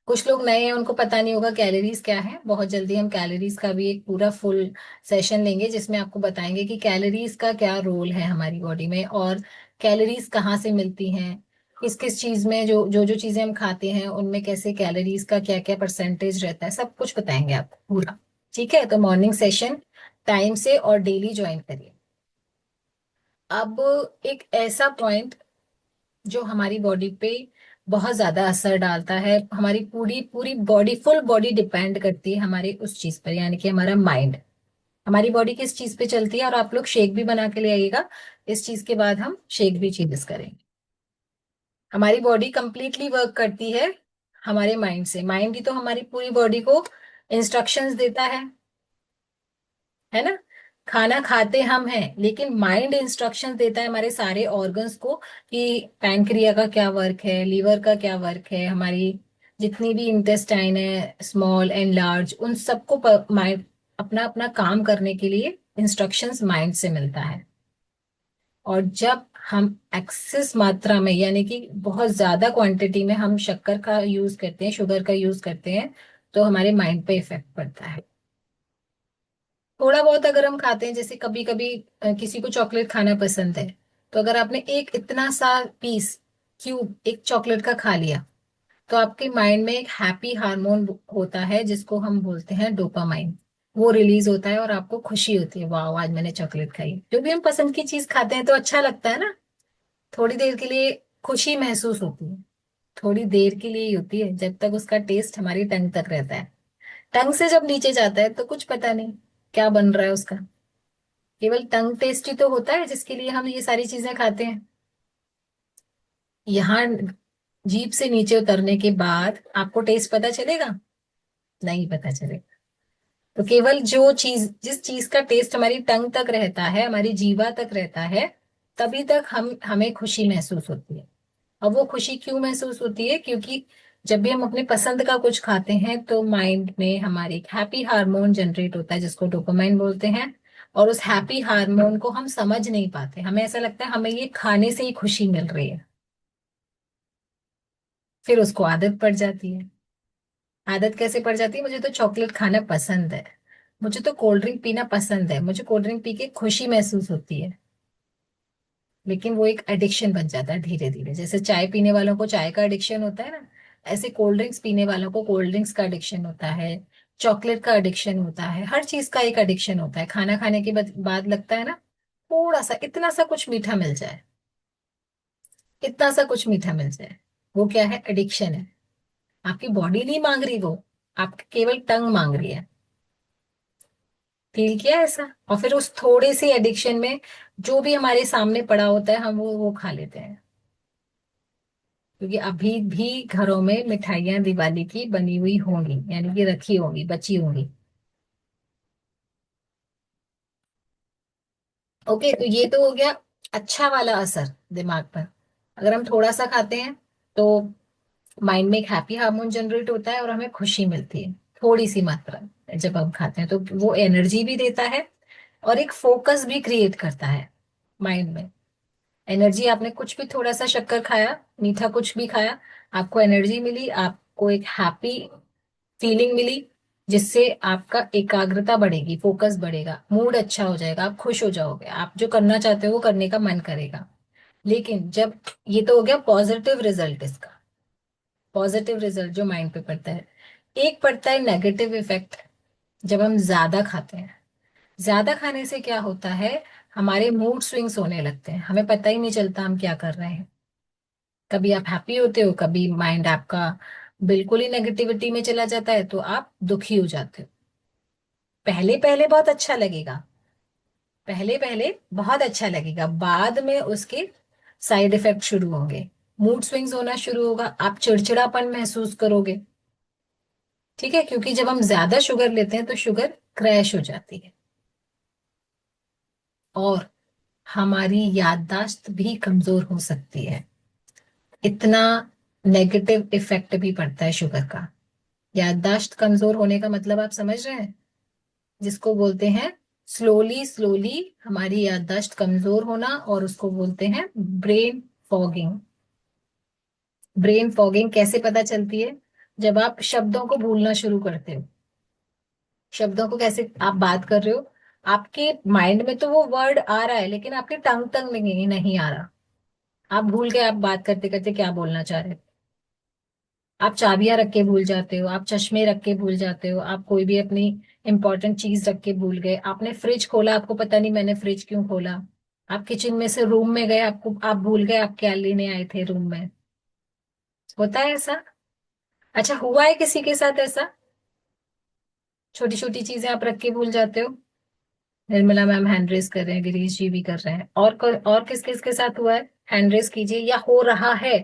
कुछ लोग नए हैं, उनको पता नहीं होगा कैलोरीज क्या है। बहुत जल्दी हम कैलोरीज का भी एक पूरा फुल सेशन लेंगे, जिसमें आपको बताएंगे कि कैलोरीज का क्या रोल है हमारी बॉडी में, और कैलोरीज कहाँ से मिलती हैं, किस किस चीज में, जो जो जो चीजें हम खाते हैं उनमें कैसे कैलोरीज का क्या क्या परसेंटेज रहता है, सब कुछ बताएंगे आपको पूरा। ठीक है। तो मॉर्निंग सेशन टाइम से और डेली ज्वाइन करिए। अब एक ऐसा पॉइंट जो हमारी बॉडी पे बहुत ज्यादा असर डालता है, हमारी पूरी पूरी बॉडी, फुल बॉडी डिपेंड करती है हमारे उस चीज पर, यानी कि हमारा माइंड। हमारी बॉडी किस चीज पे चलती है, और आप लोग शेक भी बना के ले आइएगा, इस चीज के बाद हम शेक भी चीज करेंगे। हमारी बॉडी कंप्लीटली वर्क करती है हमारे माइंड से। माइंड ही तो हमारी पूरी बॉडी को इंस्ट्रक्शंस देता है ना। खाना खाते हम हैं, लेकिन माइंड इंस्ट्रक्शंस देता है हमारे सारे ऑर्गन्स को कि पैनक्रिया का क्या वर्क है, लीवर का क्या वर्क है, हमारी जितनी भी इंटेस्टाइन है, स्मॉल एंड लार्ज, उन सबको माइंड अपना अपना काम करने के लिए इंस्ट्रक्शंस माइंड से मिलता है। और जब हम एक्सेस मात्रा में, यानी कि बहुत ज्यादा क्वांटिटी में हम शक्कर का यूज करते हैं, शुगर का यूज करते हैं, तो हमारे माइंड पे इफेक्ट पड़ता है। थोड़ा बहुत अगर हम खाते हैं, जैसे कभी कभी किसी को चॉकलेट खाना पसंद है, तो अगर आपने एक इतना सा पीस, क्यूब एक चॉकलेट का खा लिया, तो आपके माइंड में एक हैप्पी हार्मोन होता है जिसको हम बोलते हैं डोपामाइन। वो रिलीज होता है और आपको खुशी होती है, वाह आज मैंने चॉकलेट खाई। जो भी हम पसंद की चीज खाते हैं तो अच्छा लगता है ना, थोड़ी देर के लिए खुशी महसूस होती है। थोड़ी देर के लिए ही होती है, जब तक उसका टेस्ट हमारी टंग तक रहता है। टंग से जब नीचे जाता है तो कुछ पता नहीं क्या बन रहा है उसका। केवल टंग टेस्ट ही तो होता है जिसके लिए हम ये सारी चीजें खाते हैं। यहाँ जीभ से नीचे उतरने के बाद आपको टेस्ट पता चलेगा? नहीं पता चलेगा। तो केवल जो चीज, जिस चीज का टेस्ट हमारी टंग तक रहता है, हमारी जीवा तक रहता है, तभी तक हम हमें खुशी महसूस होती है। अब वो खुशी क्यों महसूस होती है? क्योंकि जब भी हम अपने पसंद का कुछ खाते हैं तो माइंड में हमारे एक हैप्पी हार्मोन जनरेट होता है जिसको डोपामाइन बोलते हैं। और उस हैप्पी हार्मोन को हम समझ नहीं पाते, हमें ऐसा लगता है हमें ये खाने से ही खुशी मिल रही है। फिर उसको आदत पड़ जाती है। आदत कैसे पड़ जाती है? मुझे तो चॉकलेट खाना पसंद है, मुझे तो कोल्ड ड्रिंक पीना पसंद है, मुझे कोल्ड ड्रिंक पी के खुशी महसूस होती है। लेकिन वो एक एडिक्शन बन जाता है धीरे धीरे। जैसे चाय पीने वालों को चाय का एडिक्शन होता है ना, ऐसे कोल्ड ड्रिंक्स पीने वालों को कोल्ड ड्रिंक्स का एडिक्शन होता है। चॉकलेट का एडिक्शन होता है, हर चीज का एक एडिक्शन होता है। खाना खाने के बाद लगता है ना, थोड़ा सा इतना सा कुछ मीठा मिल जाए, इतना सा कुछ मीठा मिल जाए। वो क्या है? एडिक्शन है। आपकी बॉडी नहीं मांग रही वो, आपकी केवल टंग मांग रही है। फील किया ऐसा? और फिर उस थोड़े से एडिक्शन में जो भी हमारे सामने पड़ा होता है हम वो खा लेते हैं। क्योंकि अभी भी घरों में मिठाइयाँ दिवाली की बनी हुई होंगी, यानी कि रखी होंगी, बची होंगी। ओके, तो ये तो हो गया अच्छा वाला असर दिमाग पर। अगर हम थोड़ा सा खाते हैं तो माइंड में एक हैप्पी हार्मोन जनरेट होता है और हमें खुशी मिलती है, थोड़ी सी मात्रा में जब हम खाते हैं। तो वो एनर्जी भी देता है और एक फोकस भी क्रिएट करता है माइंड में। एनर्जी, आपने कुछ भी थोड़ा सा शक्कर खाया, मीठा कुछ भी खाया, आपको एनर्जी मिली, आपको एक हैप्पी फीलिंग मिली, जिससे आपका एकाग्रता बढ़ेगी, फोकस बढ़ेगा, मूड अच्छा हो जाएगा, आप खुश हो जाओगे, आप जो करना चाहते हो वो करने का मन करेगा। लेकिन जब, ये तो हो गया पॉजिटिव रिजल्ट इसका, पॉजिटिव रिजल्ट जो माइंड पे पड़ता है। एक पड़ता है नेगेटिव इफेक्ट, जब हम ज्यादा खाते हैं। ज्यादा खाने से क्या होता है? हमारे मूड स्विंग्स होने लगते हैं, हमें पता ही नहीं चलता हम क्या कर रहे हैं। कभी आप हैप्पी होते हो, कभी माइंड आपका बिल्कुल ही नेगेटिविटी में चला जाता है, तो आप दुखी हो जाते हो। पहले पहले बहुत अच्छा लगेगा, पहले पहले बहुत अच्छा लगेगा, बाद में उसके साइड इफेक्ट शुरू होंगे। मूड स्विंग्स होना शुरू होगा, आप चिड़चिड़ापन महसूस करोगे। ठीक है, क्योंकि जब हम ज्यादा शुगर लेते हैं तो शुगर क्रैश हो जाती है और हमारी याददाश्त भी कमजोर हो सकती है। इतना नेगेटिव इफेक्ट भी पड़ता है शुगर का। याददाश्त कमजोर होने का मतलब आप समझ रहे हैं? जिसको बोलते हैं स्लोली स्लोली हमारी याददाश्त कमजोर होना, और उसको बोलते हैं ब्रेन फॉगिंग। ब्रेन फॉगिंग कैसे पता चलती है? जब आप शब्दों को भूलना शुरू करते हो। शब्दों को कैसे? आप बात कर रहे हो, आपके माइंड में तो वो वर्ड आ रहा है लेकिन आपके टंग तक नहीं आ रहा। आप भूल गए आप बात करते करते क्या बोलना चाह रहे थे। आप चाबियां रख के भूल जाते हो, आप चश्मे रख के भूल जाते हो, आप कोई भी अपनी इंपॉर्टेंट चीज रख के भूल गए, आपने फ्रिज खोला, आपको पता नहीं मैंने फ्रिज क्यों खोला। आप किचन में से रूम में गए, आपको आप भूल गए आप क्या लेने आए थे रूम में। होता है ऐसा? अच्छा, हुआ है किसी के साथ ऐसा? छोटी छोटी चीजें आप रख के भूल जाते हो। निर्मला मैम हैंड रेस कर रहे हैं, गिरीश जी भी कर रहे हैं, और किस किस के साथ हुआ है? हैंड रेस कीजिए। या हो रहा है?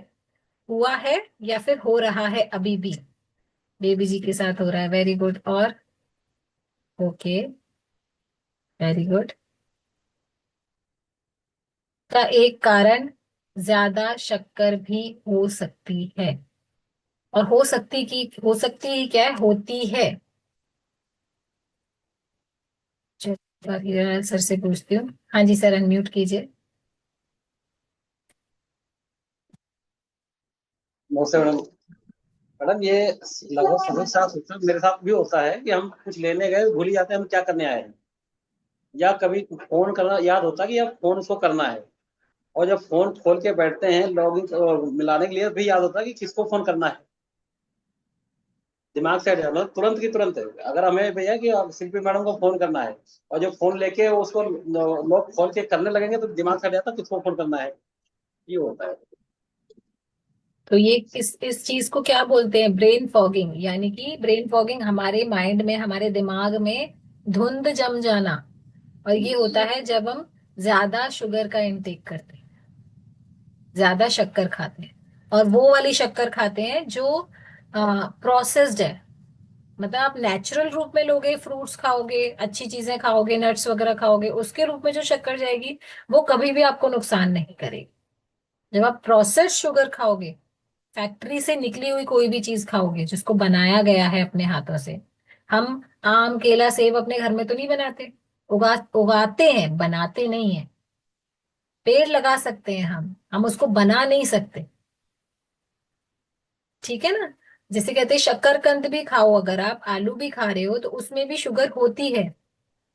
हुआ है या फिर हो रहा है अभी भी? बेबी जी के साथ हो रहा है, वेरी गुड। और ओके, वेरी गुड। का एक कारण ज्यादा शक्कर भी हो सकती है। और हो सकती ही क्या है, होती है। चलिए, बाकी सर से पूछती हूँ। हाँ जी सर, अनम्यूट कीजिए। नमस्ते मैडम। मैडम ये लगभग सभी साथ होता है, मेरे साथ भी होता है कि हम कुछ लेने गए भूल ही जाते हैं हम क्या करने आए हैं। या कभी फोन करना याद होता है कि अब फोन उसको करना है, और जब फोन खोल के बैठते हैं लॉगिन मिलाने के लिए भी याद होता है कि किसको फोन करना है। दिमाग से हट जाता है, मतलब तुरंत की तुरंत है। अगर हमें भैया कि अब शिल्पी मैडम को फोन करना है, और जब फोन लेके उसको लोग खोल के करने लगेंगे तो दिमाग से हट जाता है किसको फोन करना है। ये होता है। तो ये इस चीज को क्या बोलते हैं, ब्रेन फॉगिंग। यानी कि ब्रेन फॉगिंग हमारे माइंड में, हमारे दिमाग में धुंध जम जाना। और ये होता है जब हम ज्यादा शुगर का इंटेक करते हैं, ज्यादा शक्कर खाते हैं। और वो वाली शक्कर खाते हैं जो प्रोसेस्ड है। मतलब आप नेचुरल रूप में लोगे, फ्रूट्स खाओगे, अच्छी चीजें खाओगे, नट्स वगैरह खाओगे, उसके रूप में जो शक्कर जाएगी वो कभी भी आपको नुकसान नहीं करेगी। जब आप प्रोसेस शुगर खाओगे, फैक्ट्री से निकली हुई कोई भी चीज खाओगे जिसको बनाया गया है अपने हाथों से। हम आम केला सेब अपने घर में तो नहीं बनाते, उगाते हैं, बनाते नहीं है। पेड़ लगा सकते हैं हम उसको बना नहीं सकते। ठीक है ना। जैसे कहते हैं शक्करकंद भी खाओ, अगर आप आलू भी खा रहे हो तो उसमें भी शुगर होती है।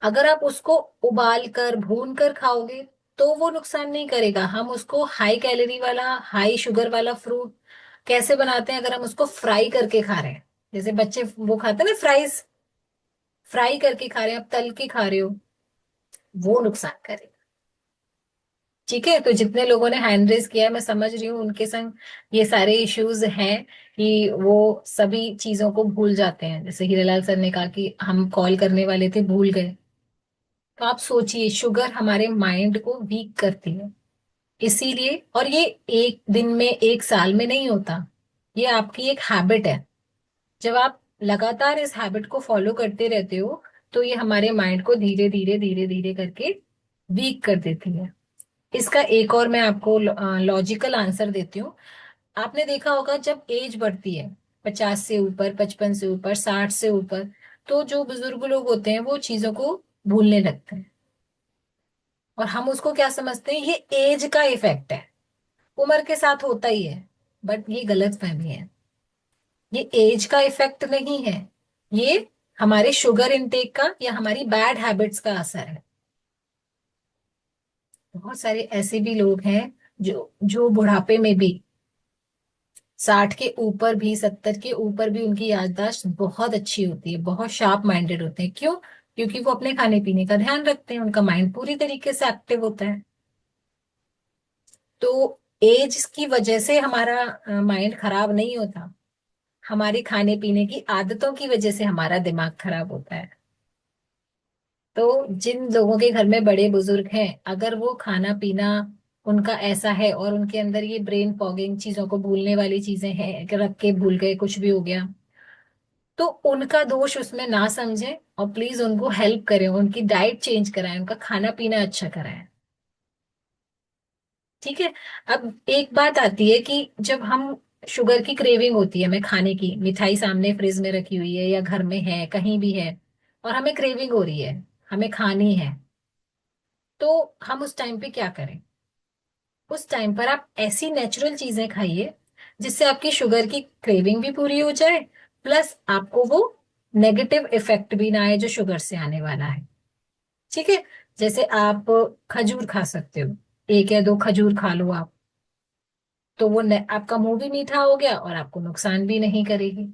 अगर आप उसको उबाल कर भून कर खाओगे तो वो नुकसान नहीं करेगा। हम उसको हाई कैलोरी वाला, हाई शुगर वाला फ्रूट कैसे बनाते हैं, अगर हम उसको फ्राई करके खा रहे हैं, जैसे बच्चे वो खाते हैं ना फ्राइज, फ्राई करके खा रहे हैं, आप तल के खा रहे हो, वो नुकसान करेगा। ठीक है। तो जितने लोगों ने हैंड रेज किया है, मैं समझ रही हूँ उनके संग ये सारे इश्यूज हैं कि वो सभी चीजों को भूल जाते हैं। जैसे हीरालाल सर ने कहा कि हम कॉल करने वाले थे, भूल गए। तो आप सोचिए, शुगर हमारे माइंड को वीक करती है। इसीलिए, और ये एक दिन में, एक साल में नहीं होता, ये आपकी एक हैबिट है। जब आप लगातार इस हैबिट को फॉलो करते रहते हो तो ये हमारे माइंड को धीरे धीरे धीरे धीरे करके वीक कर देती है। इसका एक और मैं आपको लॉजिकल आंसर देती हूँ। आपने देखा होगा जब एज बढ़ती है, 50 से ऊपर, 55 से ऊपर, 60 से ऊपर, तो जो बुजुर्ग लोग होते हैं वो चीजों को भूलने लगते हैं। और हम उसको क्या समझते हैं, ये एज का इफेक्ट है, उम्र के साथ होता ही है। बट ये गलत फहमी है। ये एज का इफेक्ट नहीं है, ये हमारे शुगर इनटेक का या हमारी बैड हैबिट्स का असर है। बहुत सारे ऐसे भी लोग हैं जो बुढ़ापे में भी, 60 के ऊपर भी, 70 के ऊपर भी, उनकी याददाश्त बहुत अच्छी होती है, बहुत शार्प माइंडेड होते हैं। क्यों? क्योंकि वो अपने खाने पीने का ध्यान रखते हैं, उनका माइंड पूरी तरीके से एक्टिव होता है। तो एज की वजह से हमारा माइंड खराब नहीं होता, हमारे खाने पीने की आदतों की वजह से हमारा दिमाग खराब होता है। तो जिन लोगों के घर में बड़े बुजुर्ग हैं, अगर वो खाना पीना उनका ऐसा है और उनके अंदर ये ब्रेन फॉगिंग, चीजों को भूलने वाली चीजें हैं, कि रख के भूल गए, कुछ भी हो गया, तो उनका दोष उसमें ना समझें और प्लीज उनको हेल्प करें, उनकी डाइट चेंज कराएं, उनका खाना पीना अच्छा कराएं। ठीक है। अब एक बात आती है कि जब हम, शुगर की क्रेविंग होती है, हमें खाने की, मिठाई सामने फ्रिज में रखी हुई है या घर में है, कहीं भी है, और हमें क्रेविंग हो रही है, हमें खानी है, तो हम उस टाइम पे क्या करें? उस टाइम पर आप ऐसी नेचुरल चीजें खाइए जिससे आपकी शुगर की क्रेविंग भी पूरी हो जाए, प्लस आपको वो नेगेटिव इफेक्ट भी ना आए जो शुगर से आने वाला है। ठीक है। जैसे आप खजूर खा सकते हो, एक या दो खजूर खा लो आप, तो वो आपका मुंह भी मीठा हो गया और आपको नुकसान भी नहीं करेगी।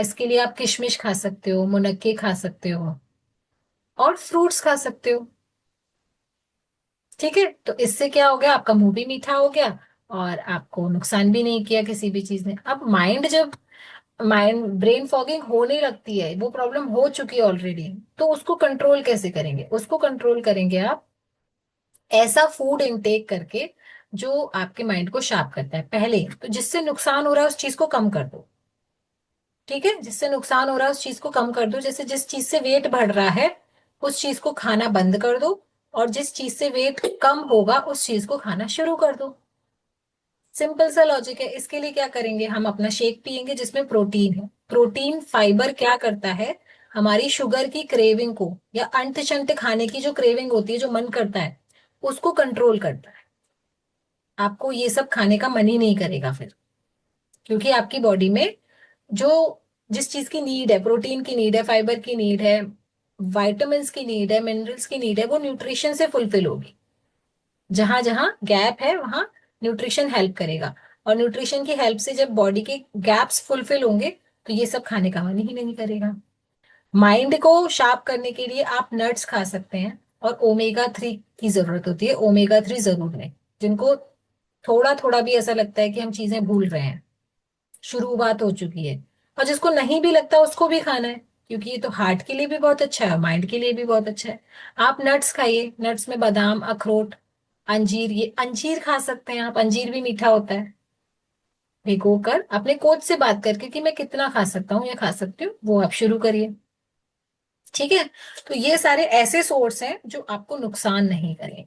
इसके लिए आप किशमिश खा सकते हो, मुनक्के खा सकते हो, और फ्रूट्स खा सकते हो। ठीक है। तो इससे क्या हो गया, आपका मुंह भी मीठा हो गया और आपको नुकसान भी नहीं किया किसी भी चीज ने। अब जब माइंड ब्रेन फॉगिंग होने लगती है, वो प्रॉब्लम हो चुकी है ऑलरेडी, तो उसको कंट्रोल कैसे करेंगे? उसको कंट्रोल करेंगे आप ऐसा फूड इनटेक करके जो आपके माइंड को शार्प करता है। पहले तो जिससे नुकसान हो रहा है उस चीज को कम कर दो। ठीक है। जिससे नुकसान हो रहा है उस चीज को कम कर दो। जैसे जिस चीज से वेट बढ़ रहा है उस चीज को खाना बंद कर दो, और जिस चीज से वेट कम होगा उस चीज को खाना शुरू कर दो। सिंपल सा लॉजिक है। इसके लिए क्या करेंगे, हम अपना शेक पियेंगे जिसमें प्रोटीन है। प्रोटीन फाइबर क्या करता है, हमारी शुगर की क्रेविंग को या अंट शंट खाने की जो क्रेविंग होती है, जो मन करता है, उसको कंट्रोल करता है। आपको ये सब खाने का मन ही नहीं करेगा फिर, क्योंकि आपकी बॉडी में जो जिस चीज की नीड है, प्रोटीन की नीड है, फाइबर की नीड है, वाइटामिन की नीड है, मिनरल्स की नीड है, वो न्यूट्रिशन से फुलफिल होगी। जहां जहां गैप है वहां न्यूट्रिशन हेल्प करेगा। और न्यूट्रिशन की हेल्प से जब बॉडी के गैप्स फुलफिल होंगे तो ये सब खाने का मन ही नहीं करेगा। माइंड को शार्प करने के लिए आप नट्स खा सकते हैं, और ओमेगा 3 की जरूरत होती है। ओमेगा 3 जरूर है। जिनको थोड़ा थोड़ा भी ऐसा लगता है कि हम चीजें भूल रहे हैं, शुरुआत हो चुकी है, और जिसको नहीं भी लगता उसको भी खाना है, क्योंकि ये तो हार्ट के लिए भी बहुत अच्छा है, माइंड के लिए भी बहुत अच्छा है। आप नट्स खाइए। नट्स में बादाम, अखरोट, अंजीर, ये अंजीर खा सकते हैं आप। अंजीर भी मीठा होता है। भिगो कर अपने कोच से बात करके कि मैं कितना खा सकता हूँ या खा सकती हूँ, वो आप शुरू करिए। ठीक है। तो ये सारे ऐसे सोर्स हैं जो आपको नुकसान नहीं करें।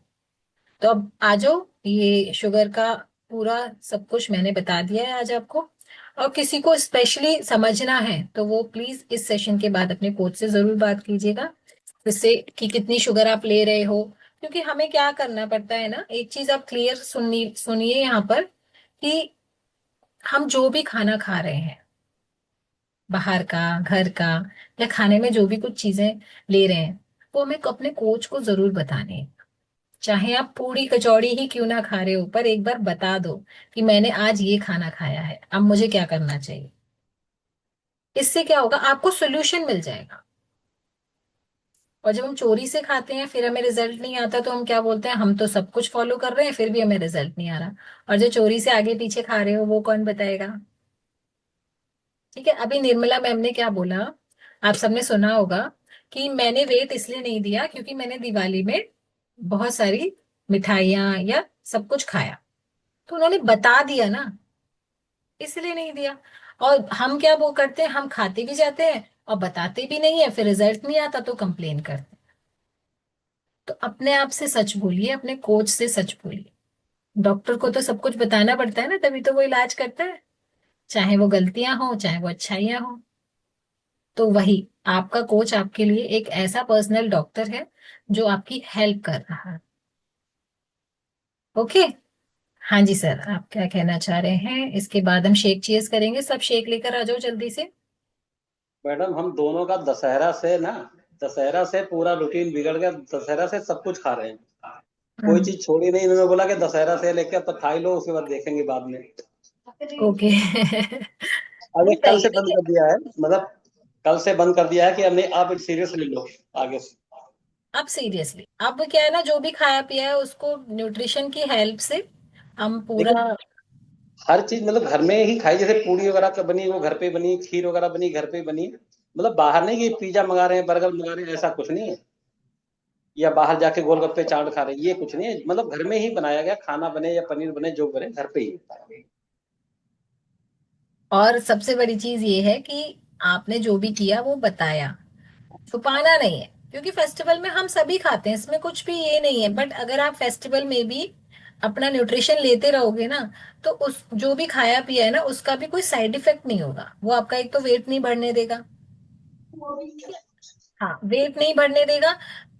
तो अब आ जाओ, ये शुगर का पूरा सब कुछ मैंने बता दिया है आज आपको। और किसी को स्पेशली समझना है तो वो प्लीज इस सेशन के बाद अपने कोच से जरूर बात कीजिएगा, जिससे कि कितनी शुगर आप ले रहे हो। क्योंकि हमें क्या करना पड़ता है ना, एक चीज आप क्लियर सुनिए सुनिए यहाँ पर, कि हम जो भी खाना खा रहे हैं, बाहर का, घर का, या खाने में जो भी कुछ चीजें ले रहे हैं, वो हमें अपने कोच को जरूर बताने हैं। चाहे आप पूरी कचौड़ी ही क्यों ना खा रहे हो, पर एक बार बता दो कि मैंने आज ये खाना खाया है, अब मुझे क्या करना चाहिए। इससे क्या होगा, आपको सोल्यूशन मिल जाएगा। और जब हम चोरी से खाते हैं फिर हमें रिजल्ट नहीं आता, तो हम क्या बोलते हैं, हम तो सब कुछ फॉलो कर रहे हैं फिर भी हमें रिजल्ट नहीं आ रहा। और जो चोरी से आगे पीछे खा रहे हो वो कौन बताएगा। ठीक है। अभी निर्मला मैम ने क्या बोला, आप सबने सुना होगा, कि मैंने वेट इसलिए नहीं दिया क्योंकि मैंने दिवाली में बहुत सारी मिठाइयाँ या सब कुछ खाया। तो उन्होंने बता दिया ना, इसलिए नहीं दिया। और हम क्या वो करते हैं, हम खाते भी जाते हैं और बताते भी नहीं है, फिर रिजल्ट नहीं आता तो कंप्लेन करते हैं। तो अपने आप से सच बोलिए, अपने कोच से सच बोलिए। डॉक्टर को तो सब कुछ बताना पड़ता है ना, तभी तो वो इलाज करता है, चाहे वो गलतियां हो चाहे वो अच्छाइयां हो। तो वही, आपका कोच आपके लिए एक ऐसा पर्सनल डॉक्टर है जो आपकी हेल्प कर रहा है। ओके। हाँ जी सर, आप क्या कहना चाह रहे हैं। इसके बाद हम शेक चीज करेंगे, सब शेक लेकर आ जाओ जल्दी से। मैडम हम दोनों का दशहरा से पूरा रूटीन बिगड़ गया। दशहरा से सब कुछ खा रहे हैं, कोई हम्म। चीज छोड़ी नहीं। इन्होंने बोला कि दशहरा से लेके अब तक खा ही लो, उसके बाद देखेंगे बाद में। ओके। अब ये नहीं कल सही से है, बंद देखिए। कर दिया है, मतलब कल से बंद कर दिया है कि अब नहीं, आप सीरियसली लो आगे से। अब सीरियसली, अब क्या है ना, जो भी खाया पिया है उसको न्यूट्रिशन की हेल्प से हम देखो, पूरा। हर चीज मतलब घर में ही खाई, जैसे पूड़ी वगैरह का बनी वो घर पे बनी, खीर वगैरह बनी घर पे बनी। मतलब बाहर नहीं कि पिज्जा मंगा रहे हैं, बर्गर मंगा रहे हैं, ऐसा कुछ नहीं है। या बाहर जाके गोलगप्पे चाट खा रहे हैं, ये कुछ नहीं है। मतलब घर में ही बनाया गया खाना, बने या पनीर बने, जो बने घर पे ही। और सबसे बड़ी चीज ये है कि आपने जो भी किया वो बताया, छुपाना नहीं है। क्योंकि फेस्टिवल में हम सभी खाते हैं, इसमें कुछ भी ये नहीं है, बट अगर आप फेस्टिवल में भी अपना न्यूट्रिशन लेते रहोगे ना, तो उस जो भी खाया पिया है ना उसका भी कोई साइड इफेक्ट नहीं होगा। वो आपका एक तो वेट नहीं बढ़ने देगा। हाँ, वेट नहीं बढ़ने देगा,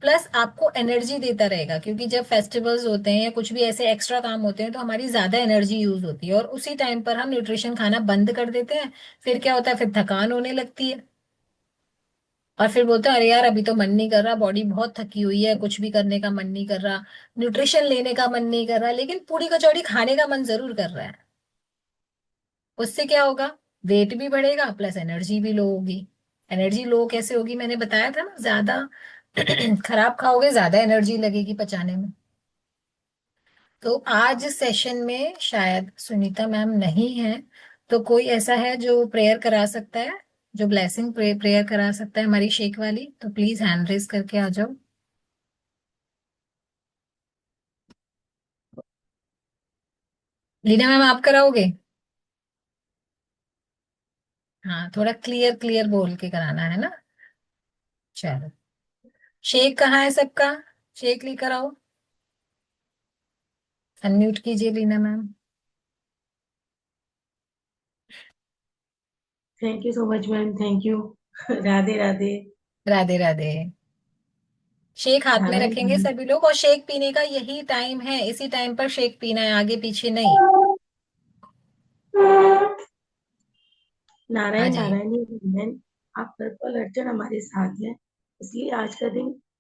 प्लस आपको एनर्जी देता रहेगा। क्योंकि जब फेस्टिवल्स होते हैं या कुछ भी ऐसे एक्स्ट्रा काम होते हैं तो हमारी ज्यादा एनर्जी यूज होती है, और उसी टाइम पर हम न्यूट्रिशन खाना बंद कर देते हैं। फिर क्या होता है, फिर थकान होने लगती है, और फिर बोलते हैं अरे यार अभी तो मन नहीं कर रहा, बॉडी बहुत थकी हुई है, कुछ भी करने का मन नहीं कर रहा, न्यूट्रिशन लेने का मन नहीं कर रहा, लेकिन पूरी कचौड़ी खाने का मन जरूर कर रहा है। उससे क्या होगा, वेट भी बढ़ेगा प्लस एनर्जी भी लो होगी। एनर्जी लो कैसे होगी, मैंने बताया था ना, ज्यादा खराब खाओगे ज्यादा एनर्जी लगेगी पचाने में। तो आज सेशन में शायद सुनीता मैम नहीं है, तो कोई ऐसा है जो प्रेयर करा सकता है, जो ब्लेसिंग प्रेयर करा सकता है हमारी शेख वाली, तो प्लीज हैंड रेस करके आ जाओ। लीना मैम, आप कराओगे। हाँ, थोड़ा क्लियर क्लियर बोल के कराना है ना। चलो, शेक कहाँ है सबका, शेक लेकर आओ। अनम्यूट कीजिए Leena ma'am. Thank you so much ma'am, thank you. Radhe Radhe. Radhe Radhe. Shake हाथ में खाना ही रखेंगे खाना। सभी लोग, और शेक पीने का यही टाइम है, इसी टाइम पर शेक पीना है, आगे पीछे नहीं। आ नारायण जाइए। नारायण ही भगवान। आप हर पल हर क्षण हमारे साथ हैं, इसलिए आज का दिन